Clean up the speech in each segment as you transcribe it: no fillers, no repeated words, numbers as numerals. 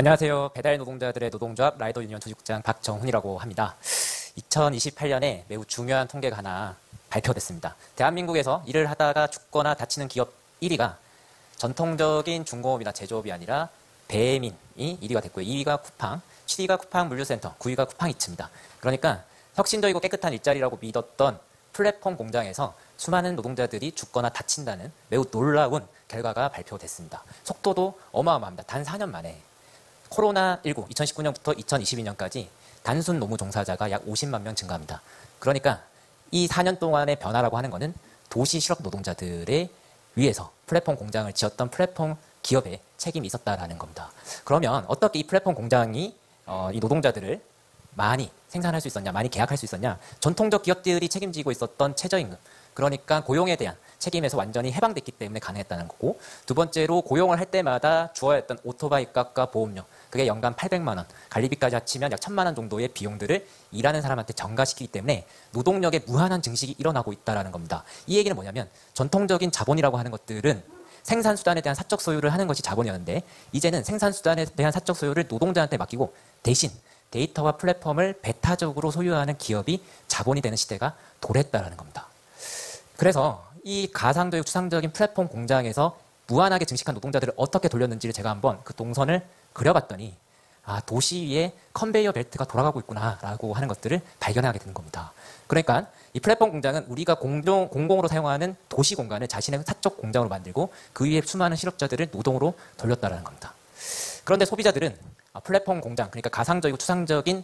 안녕하세요. 배달 노동자들의 노동조합 라이더 유니언 조직국장 박정훈이라고 합니다. 2028년에 매우 중요한 통계가 하나 발표됐습니다. 대한민국에서 일을 하다가 죽거나 다치는 기업 1위가 전통적인 중공업이나 제조업이 아니라 배민이 1위가 됐고요. 2위가 쿠팡, 7위가 쿠팡 물류센터, 9위가 쿠팡 이츠입니다. 그러니까 혁신적이고 깨끗한 일자리라고 믿었던 플랫폼 공장에서 수많은 노동자들이 죽거나 다친다는 매우 놀라운 결과가 발표됐습니다. 속도도 어마어마합니다. 단 4년 만에 코로나19, 2019년부터 2022년까지 단순 노무 종사자가 약 50만 명 증가합니다. 그러니까 이 4년 동안의 변화라고 하는 것은 도시 실업 노동자들에 위해서 플랫폼 공장을 지었던 플랫폼 기업의 책임이 있었다라는 겁니다. 그러면 어떻게 이 플랫폼 공장이 이 노동자들을 많이 생산할 수 있었냐, 많이 계약할 수 있었냐? 전통적 기업들이 책임지고 있었던 최저임금, 그러니까 고용에 대한 책임에서 완전히 해방됐기 때문에 가능했다는 거고, 두 번째로 고용을 할 때마다 주어야 했던 오토바이 값과 보험료, 그게 연간 800만 원, 관리비까지 합치면 약 1000만 원 정도의 비용들을 일하는 사람한테 전가시키기 때문에 노동력의 무한한 증식이 일어나고 있다는 겁니다. 이 얘기는 뭐냐면 전통적인 자본이라고 하는 것들은 생산수단에 대한 사적 소유를 하는 것이 자본이었는데, 이제는 생산수단에 대한 사적 소유를 노동자한테 맡기고 대신 데이터와 플랫폼을 배타적으로 소유하는 기업이 자본이 되는 시대가 도래했다는 겁니다. 그래서 이 가상도육 추상적인 플랫폼 공장에서 무한하게 증식한 노동자들을 어떻게 돌렸는지를 제가 한번 그 동선을 그려봤더니, 도시 위에 컨베이어 벨트가 돌아가고 있구나 라고 하는 것들을 발견하게 되는 겁니다. 그러니까 이 플랫폼 공장은 우리가 공공으로 사용하는 도시 공간을 자신의 사적 공장으로 만들고 그 위에 수많은 실업자들을 노동으로 돌렸다는 겁니다. 그런데 소비자들은 플랫폼 공장, 그러니까 가상적이고 추상적인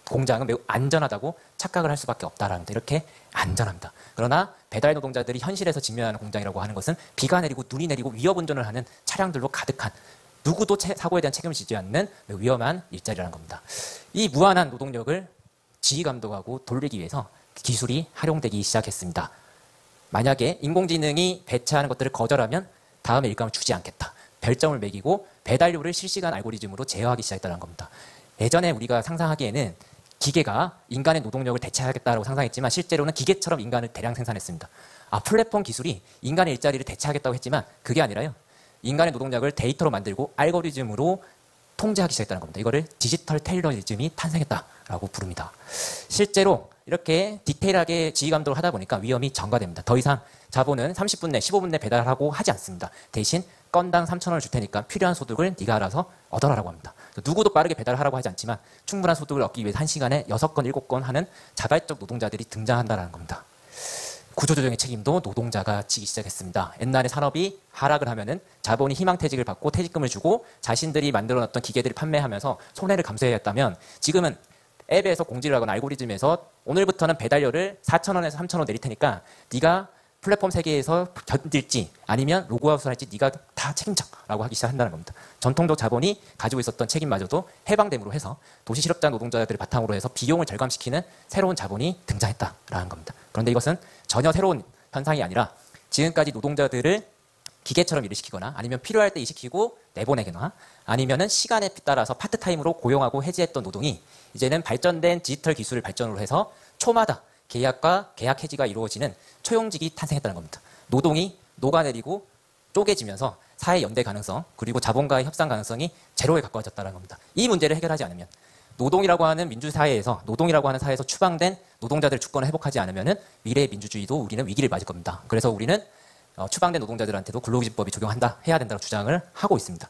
공장은 매우 안전하다고 착각을 할 수밖에 없다라는 데, 이렇게 안전합니다. 그러나 배달 노동자들이 현실에서 직면하는 공장이라고 하는 것은 비가 내리고 눈이 내리고 위협 운전을 하는 차량들로 가득한, 누구도 사고에 대한 책임을 지지 않는 매우 위험한 일자리라는 겁니다. 이 무한한 노동력을 지휘 감독하고 돌리기 위해서 기술이 활용되기 시작했습니다. 만약에 인공지능이 배치하는 것들을 거절하면 다음에 일감을 주지 않겠다, 별점을 매기고 배달료를 실시간 알고리즘으로 제어하기 시작했다는 겁니다. 예전에 우리가 상상하기에는 기계가 인간의 노동력을 대체하겠다고 상상했지만 실제로는 기계처럼 인간을 대량 생산했습니다. 플랫폼 기술이 인간의 일자리를 대체하겠다고 했지만 그게 아니라요, 인간의 노동력을 데이터로 만들고 알고리즘으로 통제하기 시작했다는 겁니다. 이거를 디지털 테일러리즘이 탄생했다라고 부릅니다. 실제로 이렇게 디테일하게 지휘 감독을 하다 보니까 위험이 전가됩니다. 더 이상 자본은 30분 내, 15분 내 배달하고 하지 않습니다. 대신 건당 3,000원을 줄 테니까 필요한 소득을 네가 알아서 얻어라라고 합니다. 누구도 빠르게 배달하라고 하지 않지만 충분한 소득을 얻기 위해 1시간에 6건, 7건 하는 자발적 노동자들이 등장한다는 겁니다. 구조조정의 책임도 노동자가 지기 시작했습니다. 옛날에 산업이 하락을 하면은 자본이 희망퇴직을 받고 퇴직금을 주고 자신들이 만들어놨던 기계들을 판매하면서 손해를 감수해야 했다면, 지금은 앱에서 공지를 하거나 알고리즘에서 오늘부터는 배달료를 4,000원에서 3,000원 내릴 테니까 네가 플랫폼 세계에서 견딜지 아니면 로그아웃을 할지 네가 다 책임져라고 하기 시작한다는 겁니다. 전통적 자본이 가지고 있었던 책임마저도 해방됨으로 해서 도시 실업자 노동자들을 바탕으로 해서 비용을 절감시키는 새로운 자본이 등장했다라는 겁니다. 그런데 이것은 전혀 새로운 현상이 아니라 지금까지 노동자들을 기계처럼 일을 시키거나 아니면 필요할 때 일시키고 내보내거나 아니면은 시간에 따라서 파트타임으로 고용하고 해지했던 노동이 이제는 발전된 디지털 기술을 발전으로 해서 초마다 계약과 계약 해지가 이루어지는 초용직이 탄생했다는 겁니다. 노동이 녹아내리고 쪼개지면서 사회 연대 가능성 그리고 자본가의 협상 가능성이 제로에 가까워졌다는 겁니다. 이 문제를 해결하지 않으면 노동이라고 하는 민주사회에서, 노동이라고 하는 사회에서 추방된 노동자들 주권을 회복하지 않으면 미래의 민주주의도 우리는 위기를 맞을 겁니다. 그래서 우리는 추방된 노동자들한테도 근로기준법이 적용한다, 해야 된다고 주장을 하고 있습니다.